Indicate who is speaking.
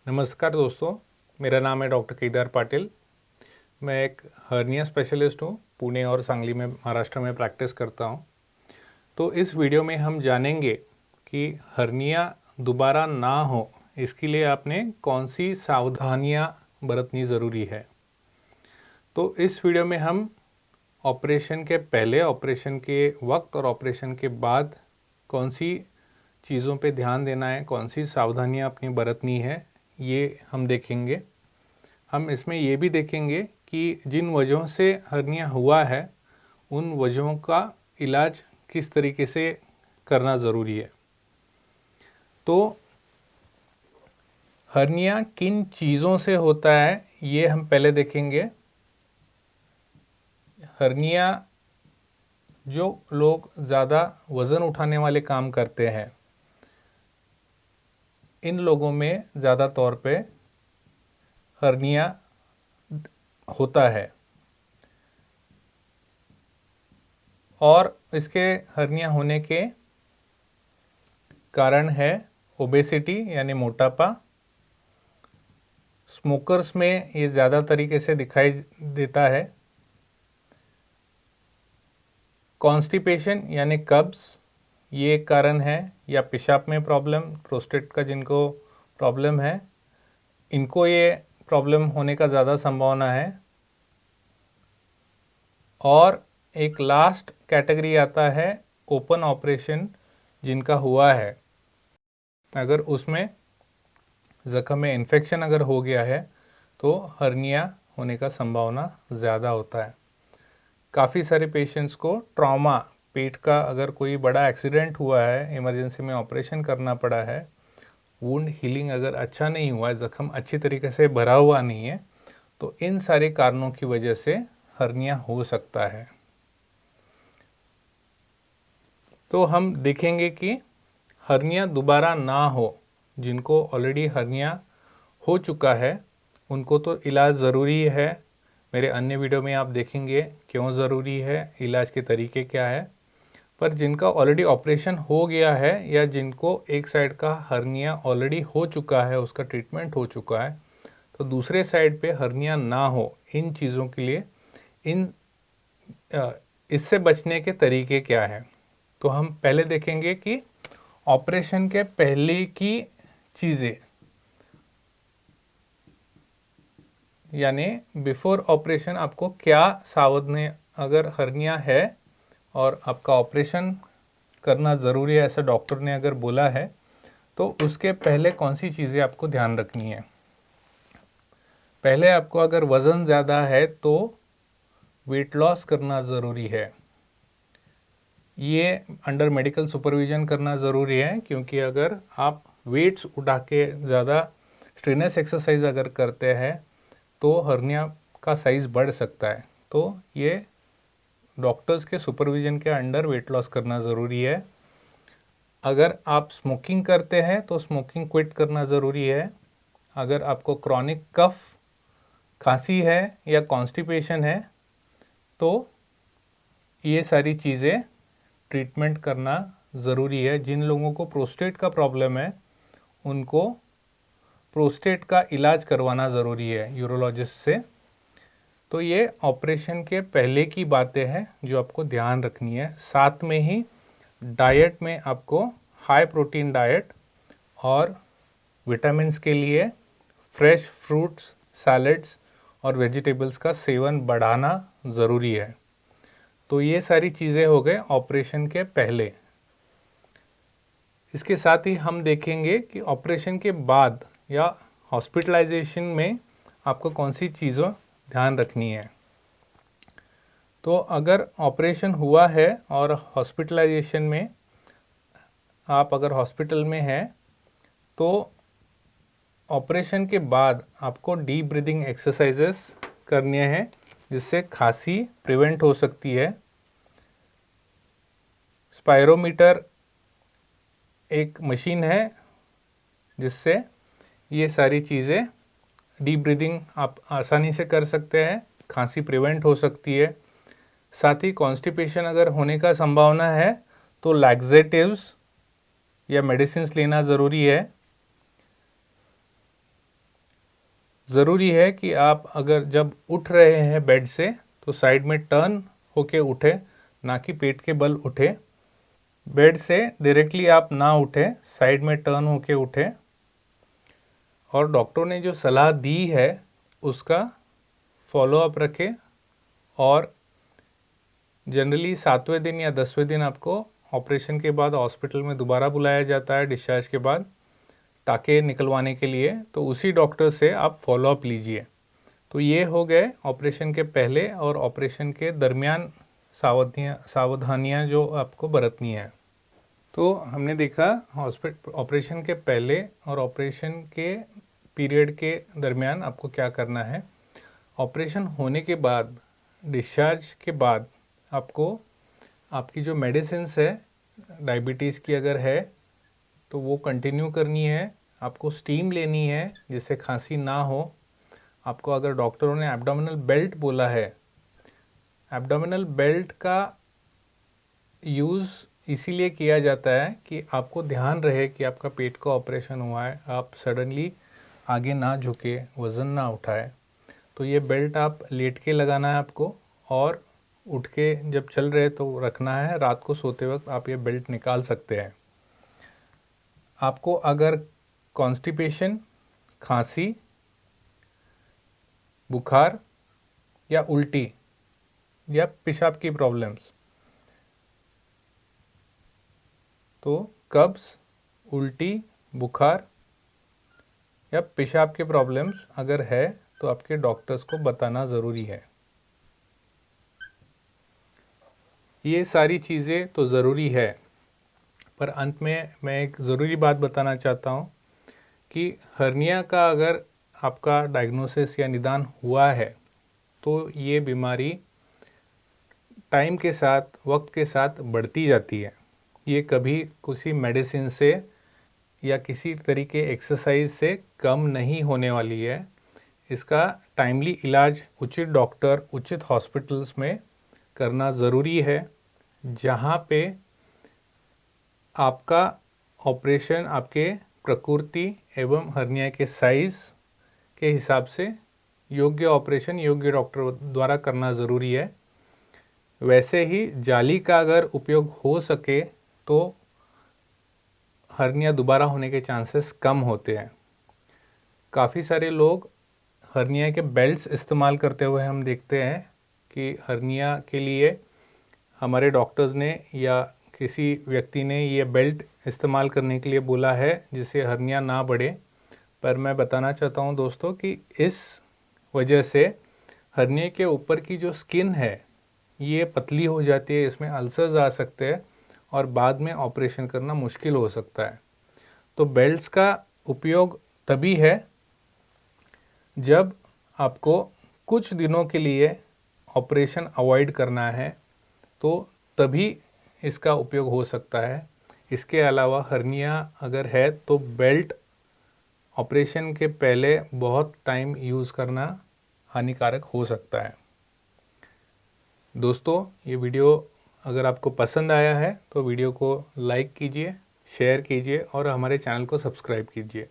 Speaker 1: नमस्कार दोस्तों, मेरा नाम है डॉक्टर केदार पाटिल। मैं एक हर्निया स्पेशलिस्ट हूँ। पुणे और सांगली में महाराष्ट्र में प्रैक्टिस करता हूँ। तो इस वीडियो में हम जानेंगे कि हर्निया दोबारा ना हो, इसके लिए आपने कौन सी सावधानियाँ बरतनी ज़रूरी है। तो इस वीडियो में हम ऑपरेशन के पहले, ऑपरेशन के वक्त और ऑपरेशन के बाद कौन सी चीज़ों पे ध्यान देना है, कौन सी सावधानियाँ अपनी बरतनी है, ये हम देखेंगे। हम इसमें ये भी देखेंगे कि जिन वजहों से हर्निया हुआ है उन वजहों का इलाज किस तरीके से करना ज़रूरी है। तो हर्निया किन चीज़ों से होता है ये हम पहले देखेंगे। हर्निया जो लोग ज़्यादा वज़न उठाने वाले काम करते हैं, इन लोगों में ज़्यादा तौर पे हर्निया होता है। और इसके हर्निया होने के कारण है ओबेसिटी यानी मोटापा। स्मोकर्स में ये ज़्यादा तरीके से दिखाई देता है। कॉन्स्टिपेशन यानी कब्ज़, ये एक कारण है। या पेशाब में प्रॉब्लम, प्रोस्टेट का जिनको प्रॉब्लम है, इनको ये प्रॉब्लम होने का ज़्यादा संभावना है। और एक लास्ट कैटेगरी आता है ओपन ऑपरेशन जिनका हुआ है। अगर उसमें ज़ख्म में इन्फेक्शन अगर हो गया है तो हर्निया होने का संभावना ज़्यादा होता है। काफ़ी सारे पेशेंट्स को ट्रॉमा, पेट का अगर कोई बड़ा एक्सीडेंट हुआ है, इमरजेंसी में ऑपरेशन करना पड़ा है, वुंड हीलिंग अगर अच्छा नहीं हुआ है, ज़ख्म अच्छी तरीके से भरा हुआ नहीं है, तो इन सारे कारणों की वजह से हर्निया हो सकता है। तो हम देखेंगे कि हर्निया दोबारा ना हो, जिनको ऑलरेडी हर्निया हो चुका है उनको तो इलाज ज़रूरी है। मेरे अन्य वीडियो में आप देखेंगे क्यों ज़रूरी है, इलाज के तरीके क्या है। पर जिनका ऑलरेडी ऑपरेशन हो गया है या जिनको एक साइड का हर्निया ऑलरेडी हो चुका है, उसका ट्रीटमेंट हो चुका है, तो दूसरे साइड पे हर्निया ना हो, इन चीज़ों के लिए इससे बचने के तरीके क्या है। तो हम पहले देखेंगे कि ऑपरेशन के पहले की चीज़ें, यानी बिफोर ऑपरेशन आपको क्या सावधानी, अगर हर्निया है और आपका ऑपरेशन करना ज़रूरी है ऐसा डॉक्टर ने अगर बोला है, तो उसके पहले कौन सी चीज़ें आपको ध्यान रखनी है। पहले आपको अगर वज़न ज़्यादा है तो वेट लॉस करना ज़रूरी है। ये अंडर मेडिकल सुपरविज़न करना ज़रूरी है, क्योंकि अगर आप वेट्स उठा के ज़्यादा स्ट्रेनस एक्सरसाइज अगर करते हैं तो हर्निया का साइज़ बढ़ सकता है। तो ये डॉक्टर्स के सुपरविज़न के अंडर वेट लॉस करना ज़रूरी है। अगर आप स्मोकिंग करते हैं तो स्मोकिंग क्विट करना ज़रूरी है। अगर आपको क्रॉनिक कफ, खांसी है या कॉन्स्टिपेशन है तो ये सारी चीज़ें ट्रीटमेंट करना ज़रूरी है। जिन लोगों को प्रोस्टेट का प्रॉब्लम है उनको प्रोस्टेट का इलाज करवाना ज़रूरी है यूरोलॉजिस्ट से। तो ये ऑपरेशन के पहले की बातें हैं जो आपको ध्यान रखनी है। साथ में ही डाइट में आपको हाई प्रोटीन डाइट और विटामिन्स के लिए फ्रेश फ्रूट्स, सैलड्स और वेजिटेबल्स का सेवन बढ़ाना ज़रूरी है। तो ये सारी चीज़ें हो गए ऑपरेशन के पहले। इसके साथ ही हम देखेंगे कि ऑपरेशन के बाद या हॉस्पिटलाइजेशन में आपको कौन सी चीज़ों ध्यान रखनी है। तो अगर ऑपरेशन हुआ है और हॉस्पिटलाइजेशन में आप अगर हॉस्पिटल में हैं तो ऑपरेशन के बाद आपको डीप ब्रीदिंग एक्सरसाइजेस करने हैं जिससे खांसी प्रिवेंट हो सकती है। स्पायरोमीटर एक मशीन है जिससे ये सारी चीज़ें, डीप ब्रीदिंग आप आसानी से कर सकते हैं, खांसी प्रिवेंट हो सकती है। साथ ही कॉन्स्टिपेशन अगर होने का संभावना है तो लैक्सेटिव्स या मेडिसिन्स लेना ज़रूरी है। ज़रूरी है कि आप अगर जब उठ रहे हैं बेड से तो साइड में टर्न होके उठे, ना कि पेट के बल उठे। बेड से डायरेक्टली आप ना उठे, साइड में टर्न होके उठे और डॉक्टर ने जो सलाह दी है उसका फॉलो अप रखें। और जनरली 7वें दिन या 10वें दिन आपको ऑपरेशन के बाद हॉस्पिटल में दोबारा बुलाया जाता है डिस्चार्ज के बाद टाँके निकलवाने के लिए, तो उसी डॉक्टर से आप फॉलो अप लीजिए। तो ये हो गए ऑपरेशन के पहले और ऑपरेशन के दरमियान सावधानियाँ जो आपको बरतनी है। तो हमने देखा हॉस्पिटल ऑपरेशन के पहले और ऑपरेशन के पीरियड के दरमियान आपको क्या करना है। ऑपरेशन होने के बाद, डिस्चार्ज के बाद आपको आपकी जो मेडिसिन्स है, डायबिटीज़ की अगर है तो वो कंटिन्यू करनी है। आपको स्टीम लेनी है जिससे खांसी ना हो। आपको अगर डॉक्टरों ने एब्डोमिनल बेल्ट बोला है, एब्डोमिनल बेल्ट का यूज़ इसीलिए किया जाता है कि आपको ध्यान रहे कि आपका पेट का ऑपरेशन हुआ है, आप सडनली आगे ना झुके, वज़न ना उठाए। तो ये बेल्ट आप लेट के लगाना है आपको, और उठ के जब चल रहे तो रखना है। रात को सोते वक्त आप ये बेल्ट निकाल सकते हैं। आपको अगर कॉन्स्टिपेशन, खांसी, बुखार या उल्टी या पेशाब की प्रॉब्लम्स, तो कब्ज़, उल्टी, बुखार या पेशाब के प्रॉब्लम्स अगर है तो आपके डॉक्टर्स को बताना ज़रूरी है। ये सारी चीज़ें तो ज़रूरी है, पर अंत में मैं एक ज़रूरी बात बताना चाहता हूँ कि हर्निया का अगर आपका डायग्नोसिस या निदान हुआ है तो ये बीमारी टाइम के साथ, वक्त के साथ बढ़ती जाती है। ये कभी किसी मेडिसिन से या किसी तरीके एक्सरसाइज से कम नहीं होने वाली है। इसका टाइमली इलाज उचित डॉक्टर, उचित हॉस्पिटल्स में करना ज़रूरी है, जहाँ पे आपका ऑपरेशन आपके प्रकृति एवं हर्निया के साइज़ के हिसाब से योग्य ऑपरेशन योग्य डॉक्टर द्वारा करना ज़रूरी है। वैसे ही जाली का अगर उपयोग हो सके तो हर्निया दोबारा होने के चांसेस कम होते हैं। काफ़ी सारे लोग हर्निया के बेल्ट्स इस्तेमाल करते हुए हम देखते हैं कि हर्निया के लिए हमारे डॉक्टर्स ने या किसी व्यक्ति ने ये बेल्ट इस्तेमाल करने के लिए बोला है जिससे हर्निया ना बढ़े। पर मैं बताना चाहता हूँ दोस्तों कि इस वजह से हर्निया के ऊपर की जो स्किन है ये पतली हो जाती है, इसमें अल्सर्स आ सकते हैं और बाद में ऑपरेशन करना मुश्किल हो सकता है। तो बेल्ट्स का उपयोग तभी है जब आपको कुछ दिनों के लिए ऑपरेशन अवॉइड करना है, तो तभी इसका उपयोग हो सकता है। इसके अलावा हर्निया अगर है तो बेल्ट ऑपरेशन के पहले बहुत टाइम यूज़ करना हानिकारक हो सकता है। दोस्तों, ये वीडियो अगर आपको पसंद आया है तो वीडियो को लाइक कीजिए, शेयर कीजिए और हमारे चैनल को सब्सक्राइब कीजिए।